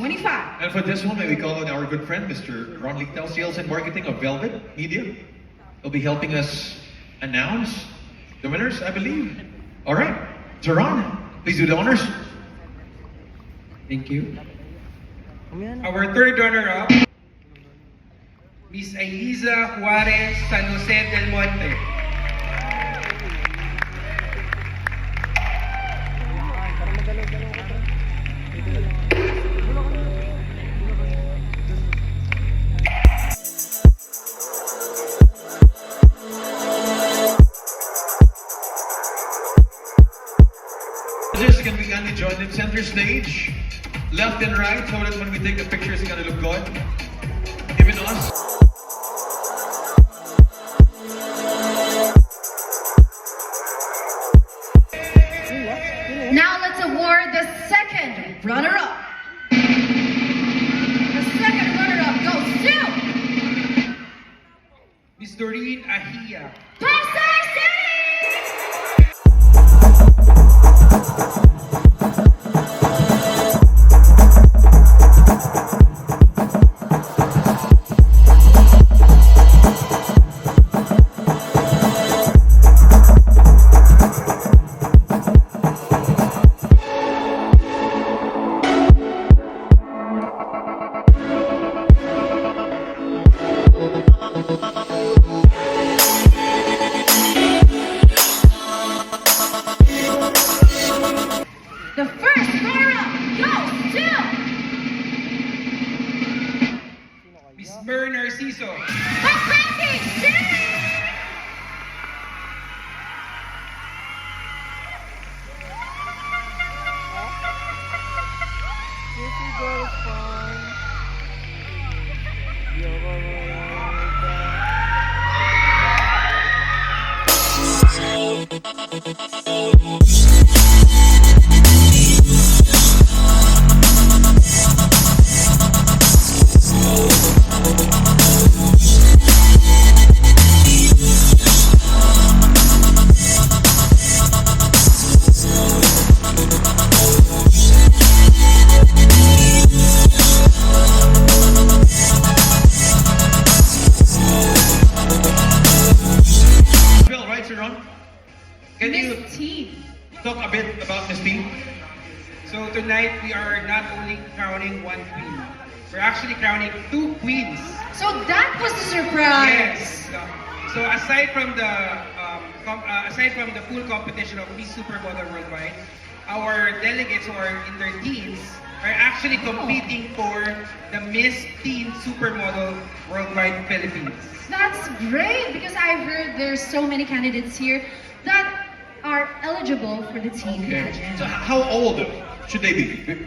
2025. And for this one, may we call on our good friend, Mr. Ron Lictao, Sales and Marketing of Velvet Media. He'll be helping us announce the winners, I believe. All right, so Ron, please do the honors. Thank you. Our third runner-up, Miss Aiza Juarez San Jose del Monte. Judges can be kindly joined in center stage, left and right, so that when we take the pictures, it's gonna look good. Even us. Now let's award the second runner-up. The second runner-up goes to Miss Doreen Ahia. Pasay City! The first runner-up goes to Miss Mer Narciso. Makati City! Bill, right, Sir Ron? Can you Miss T. talk a bit about Miss T? So tonight we are not only crowning one queen, we're actually crowning two queens. So that was the surprise. Yes. So aside from the full competition of Miss Supermodel Worldwide, our delegates who are in their teens are actually competing for the Miss Teen Supermodel Worldwide Philippines. That's great because I've heard there's so many candidates here that are eligible for the teen pageant. So how old should they be?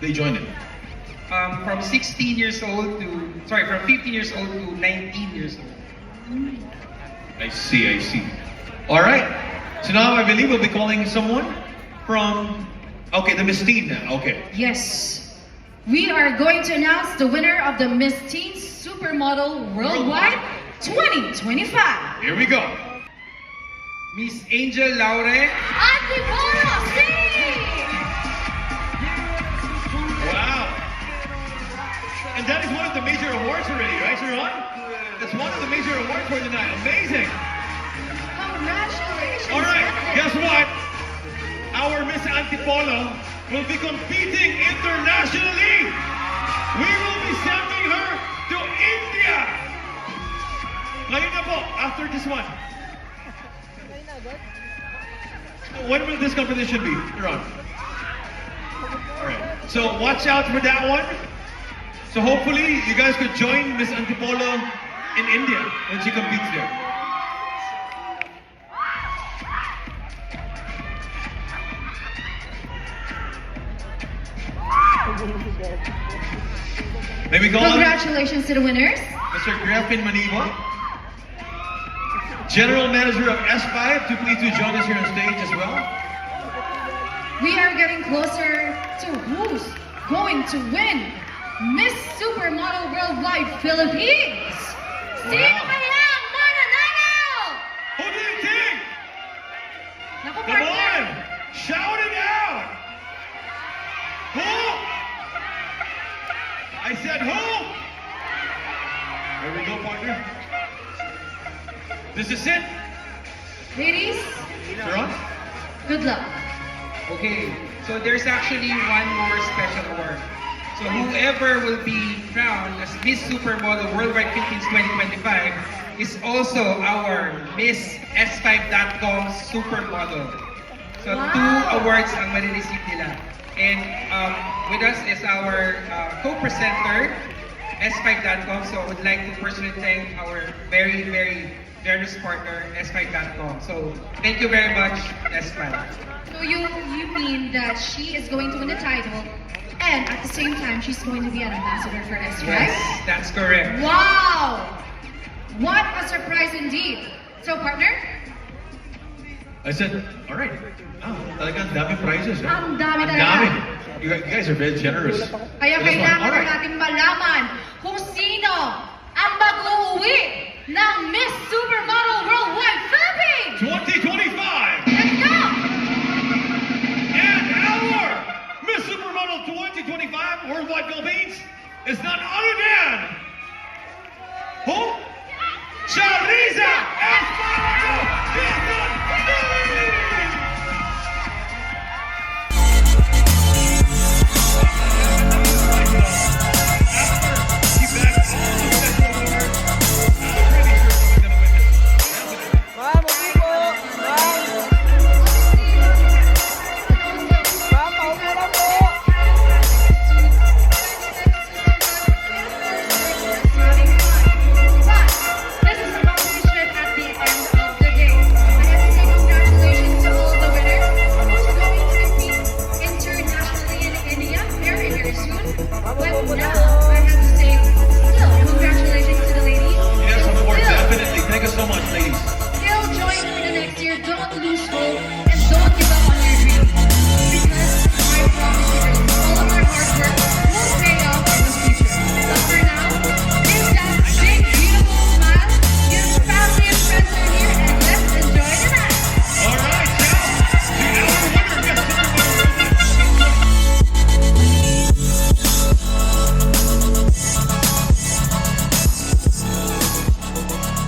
They joined it. From 16 years old to, sorry, from 15 years old to 19 years old. I see. All right. So now I believe we'll be calling someone from, okay, the Miss Teen now, okay. Yes, we are going to announce the winner of the Miss Teen Supermodel Worldwide 2025. Here we go. Miss Angel Laure. Antipolo City! Wow. And that is one of the major awards already, right, Sir Ron? That's one of the major awards for tonight. Amazing. Congratulations! All right, guess what? Our Miss Antipolo will be competing internationally. We will be sending her to India. Ngayon na po, after this one. When will this competition be, Ron? All right. So watch out for that one. So hopefully you guys could join Miss Antipolo in India when she competes there. May we go on Congratulations to the winners. Mr. Griffin Maniba, General Manager of S5, to please do join us here on stage as well. We are getting closer to who's going to win Miss Supermodel Worldwide Philippines. Sino kaya ang mananalo? Who do you think? Naku, Come partner. on! Shout it out! Who? I said who? There we go, partner. This is it. Ladies, You're on. good luck. Okay, so there's actually one more special award. So whoever will be crowned as Miss Supermodel Worldwide Philippines 2025 is also our Miss S5.com Supermodel. So Wow. 2 awards ang marireceive nila. And with us is our co-presenter, S5.com. So I would like to personally thank our very, very generous partner, S5.com. So thank you very much, S5. So you mean that she is going to win the title, and at the same time, she's going to be an ambassador for S, right? Yes, that's correct. Wow! What a surprise indeed. So, partner, I said, all right. Ah, talagang dami prizes. Eh? Ang dami Ang talaga. dami. You guys are very generous. kaya For this one. kailangan All na right. natin malaman kung sino ang mag-uuwi ng Miss Supermodel Worldwide Philippines! 2025. Let's go! And our Miss Supermodel 2025 Worldwide Philippines is none other than who? Chariza Esparado Quezon City! Ma'am, upo po. Ma'am. Ma'am, paupo lang po. This is a competition at the end of the day. I have to say congratulations to all the winners who's going to compete internationally in India very, very soon. But now, I have to say, still, congratulations to the ladies. Yes, of course, Still, definitely. Thank you so much, ladies. still join for the next year. Don't lose